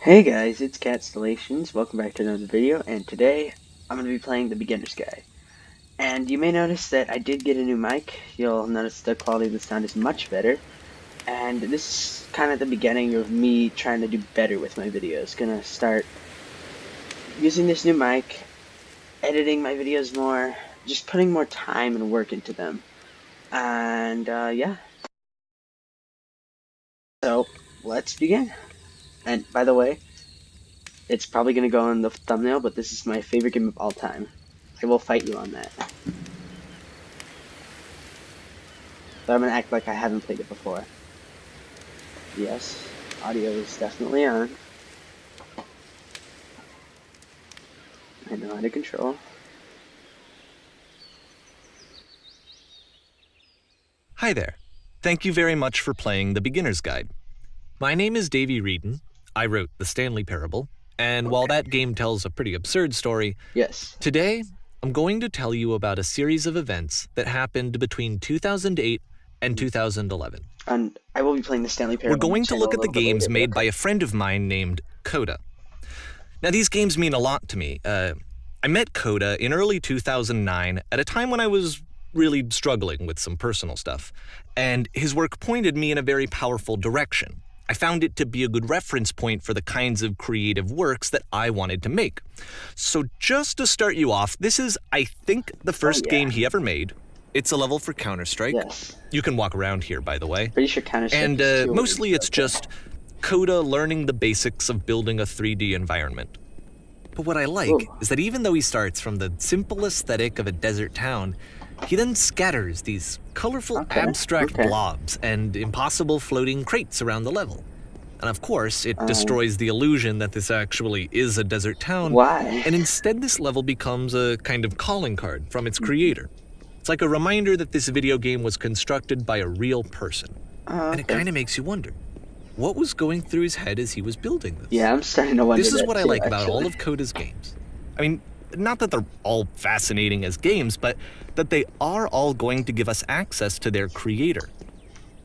Hey guys, it's Catstellations. Welcome back to another video, and today I'm going to be playing the Beginner's Guide. And you may notice that I did get a new mic. You'll notice the quality of the sound is much better. And this is kind of the beginning of me trying to do better with my videos. Gonna start using this new mic, editing my videos more, just putting more time and work into them. And yeah. So, let's begin. And by the way, it's probably going to go in the thumbnail, but this is my favorite game of all time. I will fight you on that. But I'm going to act like I haven't played it before. Yes, audio is definitely on. I know how to control. Hi there. Thank you very much for playing The Beginner's Guide. My name is Davey Reedon. I wrote The Stanley Parable, and while that game tells a pretty absurd story, Yes. Today I'm going to tell you about a series of events that happened between 2008 and 2011. And I will be playing The Stanley Parable. We're going to look at the games made by a friend of mine named Coda. Now, these games mean a lot to me. I met Coda in early 2009 at a time when I was really struggling with some personal stuff, and his work pointed me in a very powerful direction. I found it to be a good reference point for the kinds of creative works that I wanted to make. So just to start you off, this is, I think, the first game he ever made. It's a level for Counter-Strike. Yes. You can walk around here, by the way. Pretty sure Counter-Strike And is mostly it's just Coda learning the basics of building a 3D environment. But what I like is that even though he starts from the simple aesthetic of a desert town, he then scatters these colorful abstract blobs and impossible floating crates around the level. And of course, it destroys the illusion that this actually is a desert town. Why? And instead this level becomes a kind of calling card from its creator. It's like a reminder that this video game was constructed by a real person. And it kind of makes you wonder, what was going through his head as he was building this? Yeah, I'm starting to wonder. This is what I like about all of Coda's games. I mean, not that they're all fascinating as games, but that they are all going to give us access to their creator.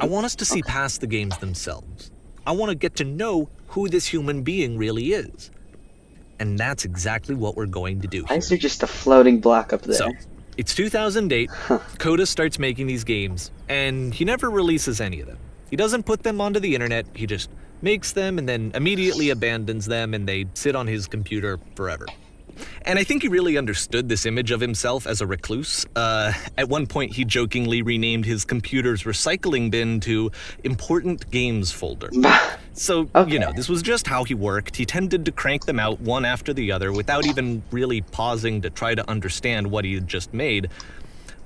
I want us to see past the games themselves. I want to get to know who this human being really is. And that's exactly what we're going to do here. Why is there just a floating block up there? So, it's 2008, Coda starts making these games, and he never releases any of them. He doesn't put them onto the internet, he just makes them and then immediately abandons them, and they sit on his computer forever. And I think he really understood this image of himself as a recluse. At one point, he jokingly renamed his computer's recycling bin to Important Games Folder. So, you know, this was just how he worked. He tended to crank them out one after the other without even really pausing to try to understand what he had just made,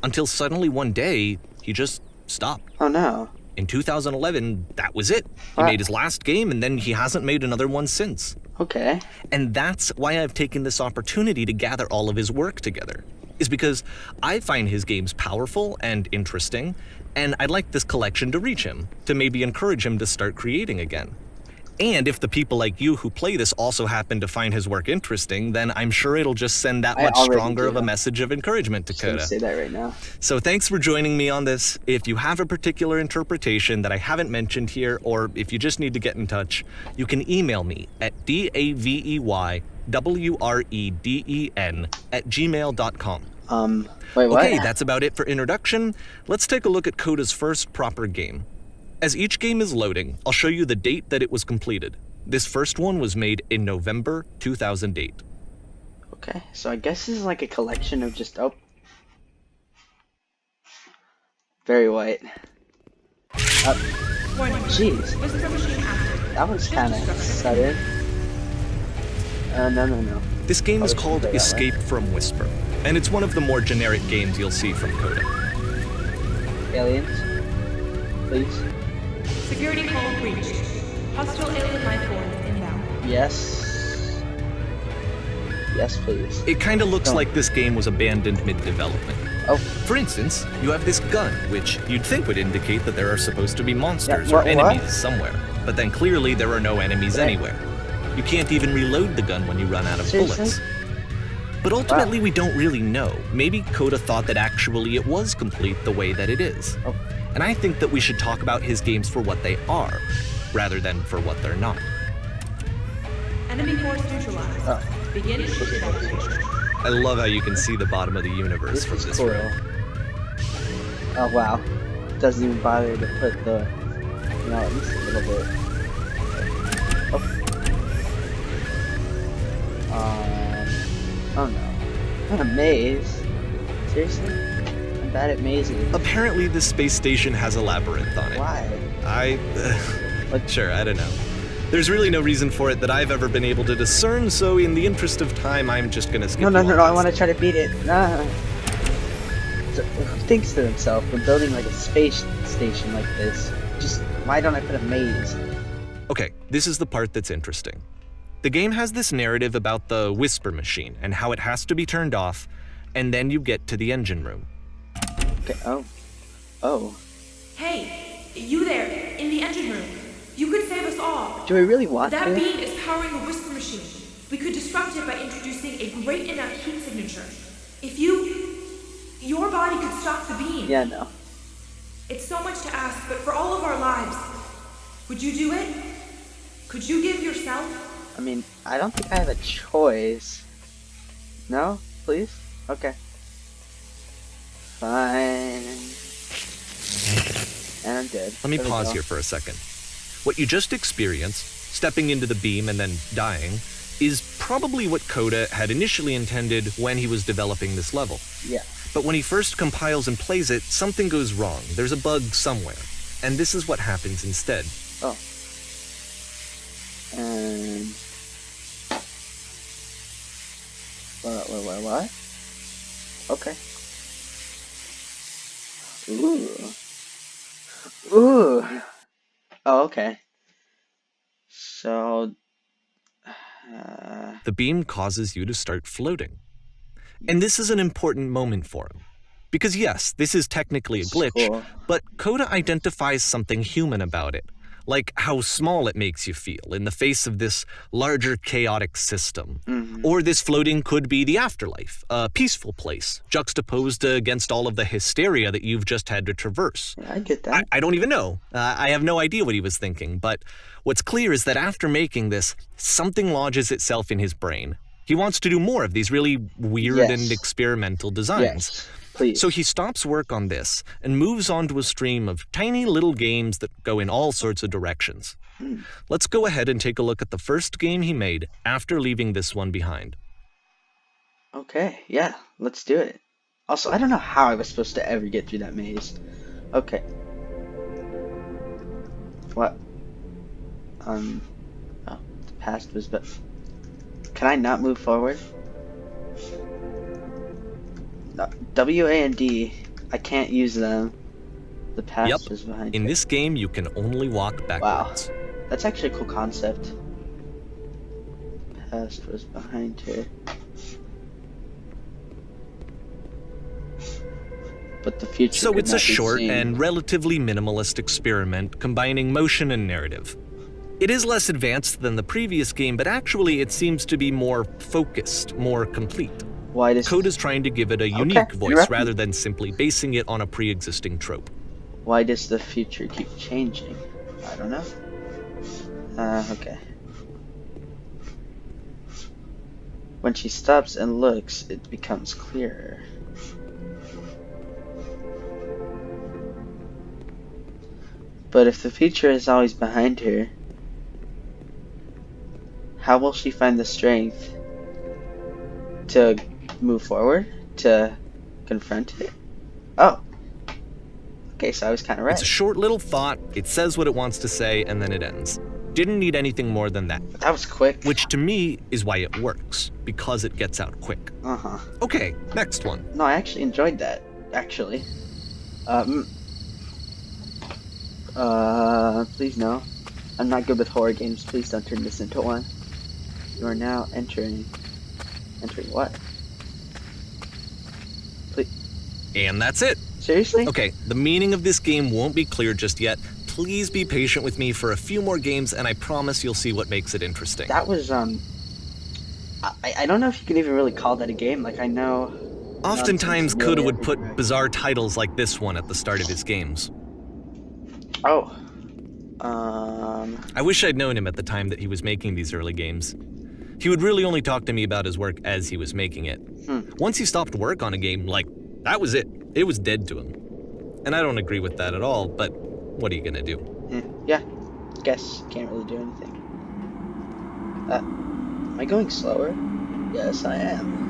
until suddenly one day, he just stopped. Oh no. In 2011, that was it. He made his last game, and then he hasn't made another one since. Okay. And that's why I've taken this opportunity to gather all of his work together, is because I find his games powerful and interesting, and I'd like this collection to reach him, to maybe encourage him to start creating again. And if the people like you who play this also happen to find his work interesting, then I'm sure it'll just send that much stronger of a message of encouragement to Coda. Say that right now. So thanks for joining me on this. If you have a particular interpretation that I haven't mentioned here, or if you just need to get in touch, you can email me at daveyWreden@gmail.com. Wait, what? Okay, that's about it for introduction. Let's take a look at Coda's first proper game. As each game is loading, I'll show you the date that it was completed. This first one was made in November 2008. Okay, so I guess this is like a collection of just, very white. Jeez. That was kind of sudden. No. This game is called Escape from Whisper, and it's one of the more generic games you'll see from Coda. Aliens? Please? Security call breached. Hostile alien life forms inbound. Yes. Yes, please. It kind of looks like this game was abandoned mid-development. For instance, you have this gun, which you'd think would indicate that there are supposed to be monsters or enemies somewhere. But then clearly there are no enemies anywhere. You can't even reload the gun when you run out of bullets. But ultimately we don't really know. Maybe Coda thought that actually it was complete the way that it is. And I think that we should talk about his games for what they are, rather than for what they're not. Enemy force neutralized. Oh, Begin ship evacuation. I love how you can see the bottom of the universe this from is this cool. room. Oh wow, doesn't even bother to put the, at least a little bit. Oh. Oh no, not a maze. Seriously? I'm bad at mazes. Apparently, this space station has a labyrinth on it. Why? Sure, I don't know. There's really no reason for it that I've ever been able to discern, so in the interest of time, I'm just gonna skip No, you on I this. want to try to beat it. Nah. So, who thinks to himself when building like a space station like this? Just, why don't I put a maze? Okay, this is the part that's interesting. The game has this narrative about the whisper machine and how it has to be turned off, and then you get to the engine room. Okay, oh. Hey, you there, in the engine room. You could save us all. Do I really want That to? beam is powering the whisper machine. We could disrupt it by introducing a great enough heat signature. If your body could stop the beam. Yeah, no. It's so much to ask, but for all of our lives, would you do it? Could you give yourself? I mean, I don't think I have a choice. No? Please? Okay. Fine. And I'm dead. Let me There we pause go. here for a second. What you just experienced, stepping into the beam and then dying, is probably what Coda had initially intended when he was developing this level. Yeah. But when he first compiles and plays it, something goes wrong. There's a bug somewhere. And this is what happens instead. Oh. And... What? Okay. Ooh. Oh, okay. So... The beam causes you to start floating. And this is an important moment for him. Because yes, this is technically a glitch, Cool. but Coda identifies something human about it. Like how small it makes you feel in the face of this larger chaotic system. Or this floating could be the afterlife, a peaceful place, juxtaposed against all of the hysteria that you've just had to traverse. Yeah, I get that. I don't even know. I have no idea what he was thinking, but what's clear is that after making this, something lodges itself in his brain. He wants to do more of these really weird Yes. and experimental designs. Yes. Please. So he stops work on this and moves on to a stream of tiny little games that go in all sorts of directions. Let's go ahead and take a look at the first game he made after leaving this one behind. Okay, yeah, let's do it. Also, I don't know how I was supposed to ever get through that maze. Okay. What? Oh, the past was but... Can I not move forward? No, W, A, and D, I can't use them. The past Yep. was behind In here. this game, you can only walk backwards. That's actually a cool concept. Past was behind her. But the future So could it's a not be short seen. and relatively minimalist experiment combining motion and narrative. It is less advanced than the previous game, but actually it seems to be more focused, more complete. Why does Coda's trying to give it a unique you're voice right. rather than simply basing it on a pre-existing trope. Why does the future keep changing? I don't know. Okay. When she stops and looks, it becomes clearer. But if the future is always behind her, how will she find the strength to move forward, to confront it? Oh. Okay, so I was kind of right. It's a short little thought, it says what it wants to say, and then it ends. Didn't need anything more than that. That was quick. Which to me is why it works, because it gets out quick. Uh-huh. Okay, next one. No, I actually enjoyed that, actually. Please no. I'm not good with horror games. Please don't turn this into one. You are now entering what? Please. And that's it. Seriously? Okay, the meaning of this game won't be clear just yet. Please be patient with me for a few more games, and I promise you'll see what makes it interesting. That was, I don't know if you can even really call that a game. Like, I know... Oftentimes, Nonsense, Coda really. would put bizarre titles like this one at the start of his games. Oh. I wish I'd known him at the time that he was making these early games. He would really only talk to me about his work as he was making it. Once he stopped work on a game, like, that was it. It was dead to him. And I don't agree with that at all, but what are you gonna do? Yeah, guess can't really do anything. Am I going slower? Yes, I am.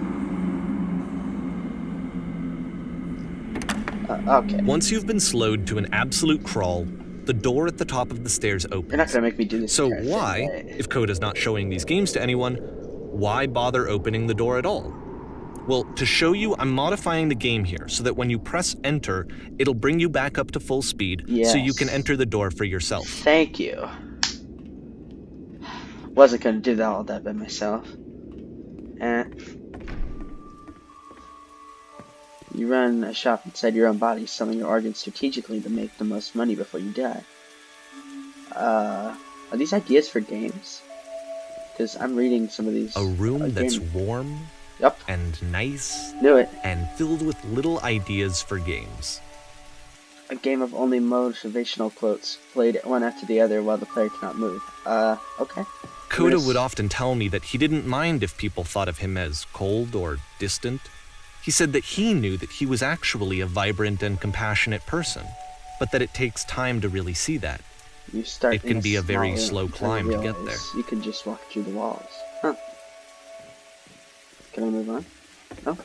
Okay. Once you've been slowed to an absolute crawl, the door at the top of the stairs opens. You're not gonna make me do this. So entire thing, why, right? if Coda's not showing these games to anyone, why bother opening the door at all? Well, to show you, I'm modifying the game here so that when you press enter, it'll bring you back up to full speed so you can enter the door for yourself. Thank you. Wasn't gonna do all that by myself. You run a shop inside your own body, selling your organs strategically to make the most money before you die. Are these ideas for games? Because I'm reading some of these. A room that's warm and nice Knew it. and filled with little ideas for games. A game of only motivational quotes, played one after the other while the player cannot move. Okay. Coda would often tell me that he didn't mind if people thought of him as cold or distant. He said that he knew that he was actually a vibrant and compassionate person, but that it takes time to really see that. It can be a very slow climb to get there. You can just walk through the walls. Huh. Can I move on? No.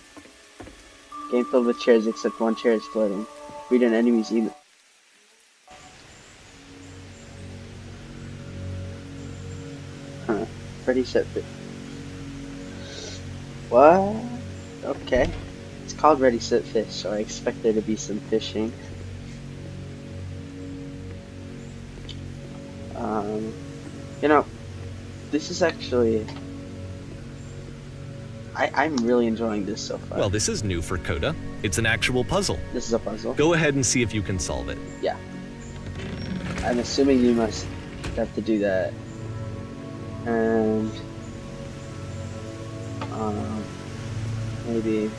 Game filled with chairs except one chair is floating. Read an enemy's email. Huh. Pretty set. What? Okay. It's called Ready Set Fish, so I expect there to be some fishing. You know, this is actually... I'm really enjoying this so far. Well, this is new for Coda. It's an actual puzzle. This is a puzzle? Go ahead and see if you can solve it. Yeah. I'm assuming you must have to do that. And... maybe...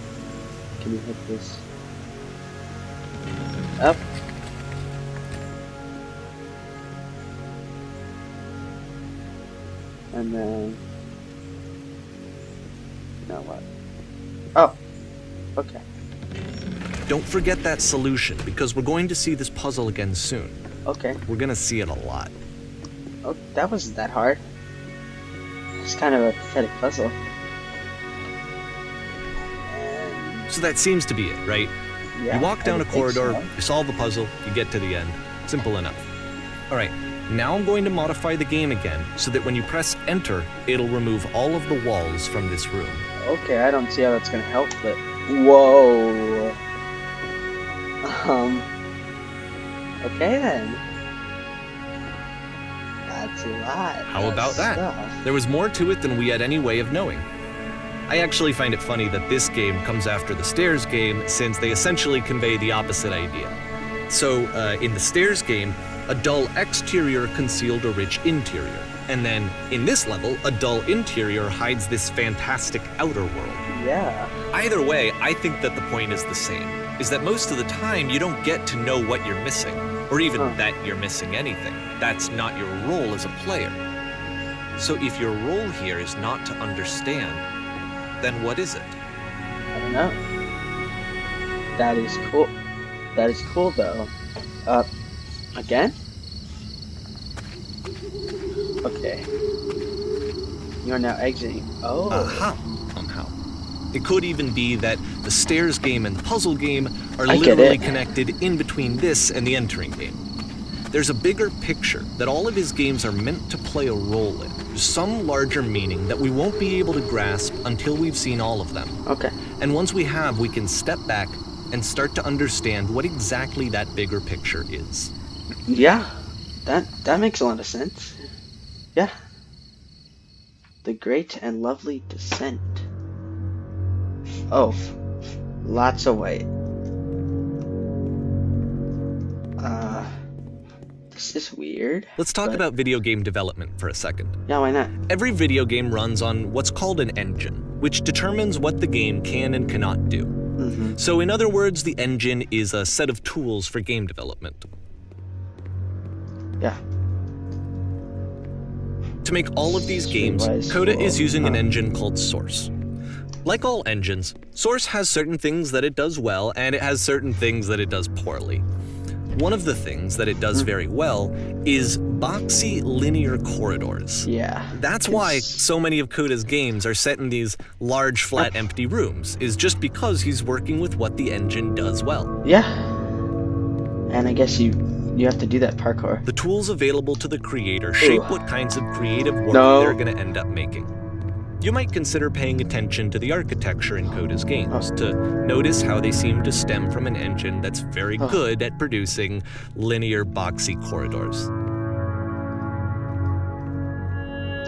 Can you hit this? Up. And then... Now what? Oh! Okay. Don't forget that solution, because we're going to see this puzzle again soon. Okay. We're gonna see it a lot. Oh, that wasn't that hard. It's kind of a pathetic puzzle. So that seems to be it, right? Yeah, you walk down a corridor, so. you solve the puzzle, you get to the end. Simple enough. Alright, now I'm going to modify the game again, so that when you press enter, it'll remove all of the walls from this room. Okay, I don't see how that's gonna help, but... Whoa! Okay then. That's a lot. How about that? There was more to it than we had any way of knowing. I actually find it funny that this game comes after the Stairs game, since they essentially convey the opposite idea. So, in the Stairs game, a dull exterior concealed a rich interior. And then, in this level, a dull interior hides this fantastic outer world. Yeah. Either way, I think that the point is the same, is that most of the time you don't get to know what you're missing, or even that you're missing anything. That's not your role as a player. So if your role here is not to understand, then what is it? I don't know. That is cool. That is cool though. Again? Okay. You are now exiting. Oh. Somehow. It could even be that the Stairs game and the puzzle game are literally connected in between this and the entering game. There's a bigger picture that all of his games are meant to play a role in. Some larger meaning that we won't be able to grasp until we've seen all of them. Okay. And once we have, we can step back and start to understand what exactly that bigger picture is. Yeah, that makes a lot of sense. Yeah. The Great and Lovely Descent. Oh, lots of white. This is weird. Let's talk about video game development for a second. Yeah, why not? Every video game runs on what's called an engine, which determines what the game can and cannot do. Mm-hmm. So in other words, the engine is a set of tools for game development. Yeah. To make all of these games, Streetwise Coda School, is using an huh. engine called Source. Like all engines, Source has certain things that it does well, and it has certain things that it does poorly. One of the things that it does very well is boxy linear corridors. Yeah. That's why so many of Coda's games are set in these large, flat, empty rooms, is just because he's working with what the engine does well. Yeah. And I guess you have to do that parkour. The tools available to the creator shape what kinds of creative work they're going to end up making. You might consider paying attention to the architecture in Coda's games to notice how they seem to stem from an engine that's very good at producing linear, boxy corridors.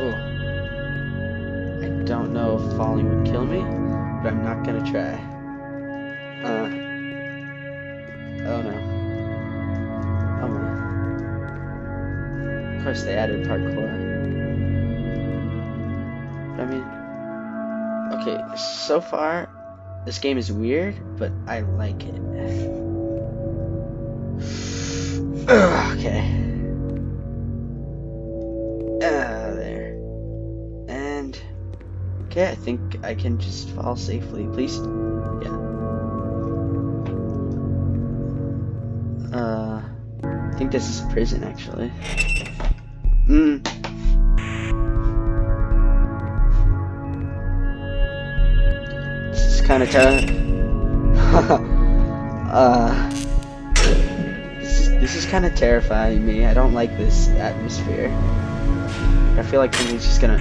Ooh. I don't know if falling would kill me, but I'm not gonna try. Oh no. Oh my. Of course they added parkour. I mean, okay, so far, this game is weird, but I like it. Okay. There. And, okay, I think I can just fall safely, please. Yeah. I think this is a prison, actually. Kind of this is kind of terrifying me. I don't like this atmosphere. I feel like something's just gonna.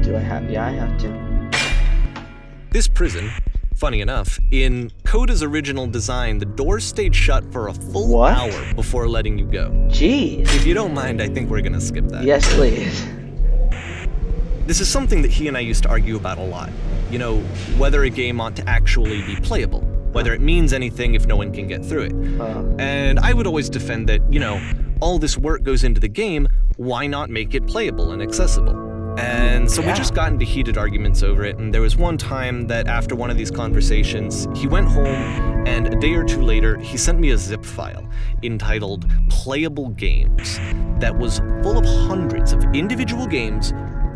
Do I have? Yeah, I have to. This prison, funny enough, in Coda's original design, the doors stayed shut for a full hour before letting you go. Jeez. If you don't mind, I think we're gonna skip that. Yes, please. This is something that he and I used to argue about a lot. You know, whether a game ought to actually be playable, whether it means anything if no one can get through it. And I would always defend that, you know, all this work goes into the game, why not make it playable and accessible? And so we just got into heated arguments over it, and there was one time that after one of these conversations, he went home, and a day or two later, he sent me a zip file entitled Playable Games that was full of hundreds of individual games,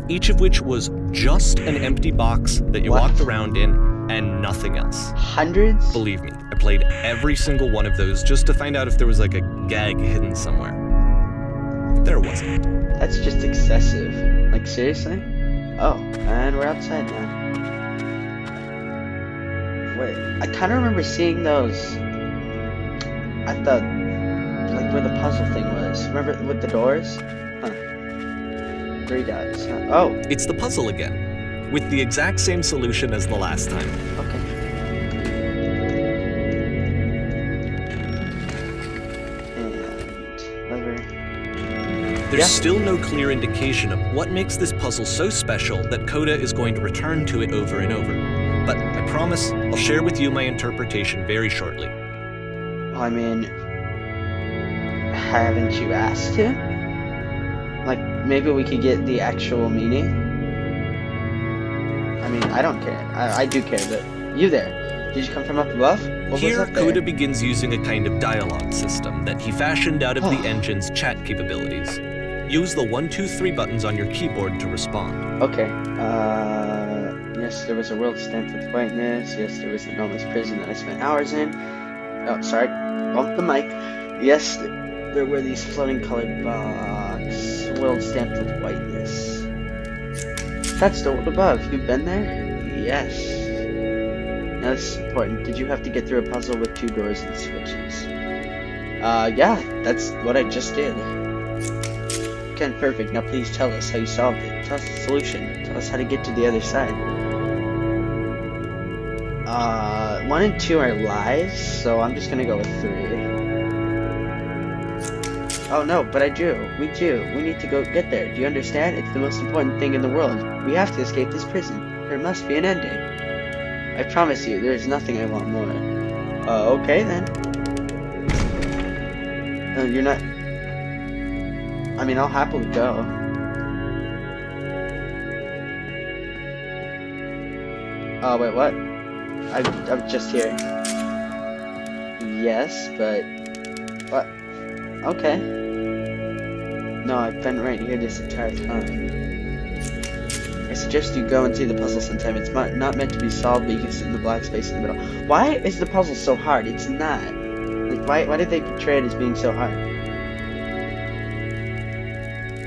each of which was just an empty box that you walked around in and nothing else. Hundreds? Believe me, I played every single one of those just to find out if there was like a gag hidden somewhere. There wasn't. That's just excessive. Like, seriously? Oh, and we're outside now. Wait, I kind of remember seeing those at the, like, where the puzzle thing was. Remember with the doors? Huh. 3 dots. Huh? Oh. It's the puzzle again, with the exact same solution as the last time. Okay. And lever. There's still no clear indication of what makes this puzzle so special that Coda is going to return to it over and over. But I promise I'll share with you my interpretation very shortly. I mean, haven't you asked to? Like, maybe we could get the actual meaning? I mean, I don't care. I do care, but you there. Did you come from up above? What Here, was up there? Coda begins using a kind of dialogue system that he fashioned out of the engine's chat capabilities. Use the 1, 2, 3 buttons on your keyboard to respond. Okay. Yes, there was a world stamped with whiteness. Yes, there was an enormous prison that I spent hours in. Oh, sorry. Bump the mic. Yes, there were these floating colored box. World stamped with whiteness. That's the world above. You've been there? Yes. Now this is important. Did you have to get through a puzzle with 2 doors and switches? Yeah, that's what I just did. Okay, perfect. Now please tell us how you solved it. Tell us the solution. Tell us how to get to the other side. 1 and 2 are lies, so I'm just gonna go with 3. Oh no, but I do. We do. We need to go get there. Do you understand? It's the most important thing in the world. We have to escape this prison. There must be an ending. I promise you, there is nothing I want more. Okay then. You're not... I mean, I'll happily go. Oh, wait, what? I'm just here. Yes, but... What? Okay. No, I've been right here this entire time. I suggest you go and see the puzzle sometime. It's not meant to be solved, but you can sit in the black space in the middle. Why is the puzzle so hard? It's not. Like, why did they portray it as being so hard?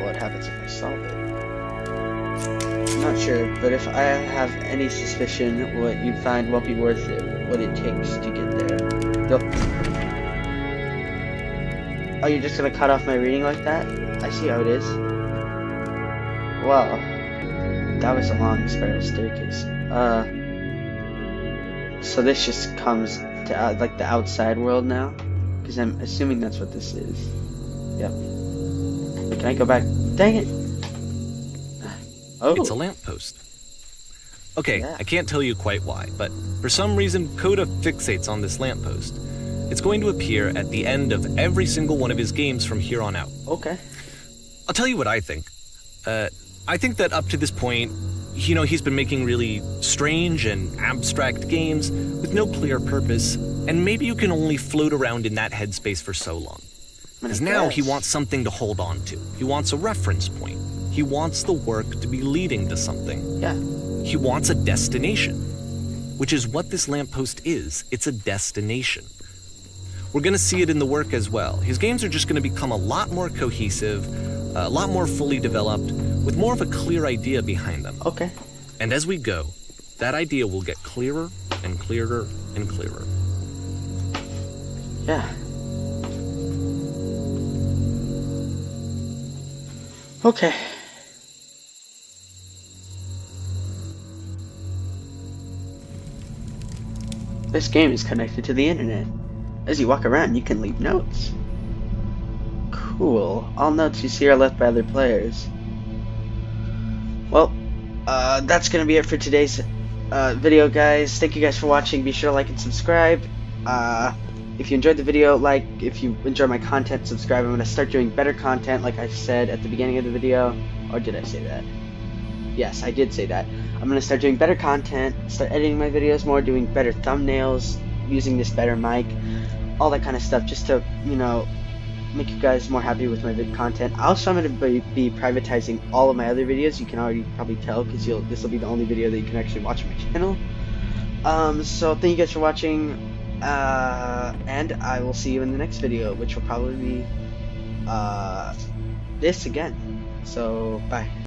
What happens if I solve it? I'm not sure, but if I have any suspicion, what you find won't be worth it, what it takes to get there. Oh, you're just gonna cut off my reading like that? I see how it is. Well, that was a long spiral staircase. So this just comes to like the outside world now? Because I'm assuming that's what this is. Yep. Can I go back? Dang it! Oh. It's a lamppost. Okay, Yeah. I can't tell you quite why, but for some reason, Coda fixates on this lamppost. It's going to appear at the end of every single one of his games from here on out. Okay. I'll tell you what I think. I think that up to this point, you know, he's been making really strange and abstract games with no clear purpose, and maybe you can only float around in that headspace for so long. Because now he wants something to hold on to. He wants a reference point. He wants the work to be leading to something. Yeah. He wants a destination, which is what this lamppost is. It's a destination. We're going to see it in the work as well. His games are just going to become a lot more cohesive, a lot more fully developed, with more of a clear idea behind them. Okay. And as we go, that idea will get clearer and clearer and clearer. Yeah. Okay. This game is connected to the internet. As you walk around, you can leave notes. Cool. All notes you see are left by other players. Well, that's gonna be it for today's video, guys. Thank you guys for watching. Be sure to like and subscribe. If you enjoyed the video, like. If you enjoy my content, subscribe. I'm gonna start doing better content, like I said at the beginning of the video. Or did I say that? Yes, I did say that. I'm gonna start doing better content, start editing my videos more, doing better thumbnails, using this better mic, all that kind of stuff, just to, you know, make you guys more happy with my content. Also, I'm going to be privatizing all of my other videos. You can already probably tell, because this will be the only video that you can actually watch on my channel. So thank you guys for watching, and I will see you in the next video, which will probably be this again. So bye.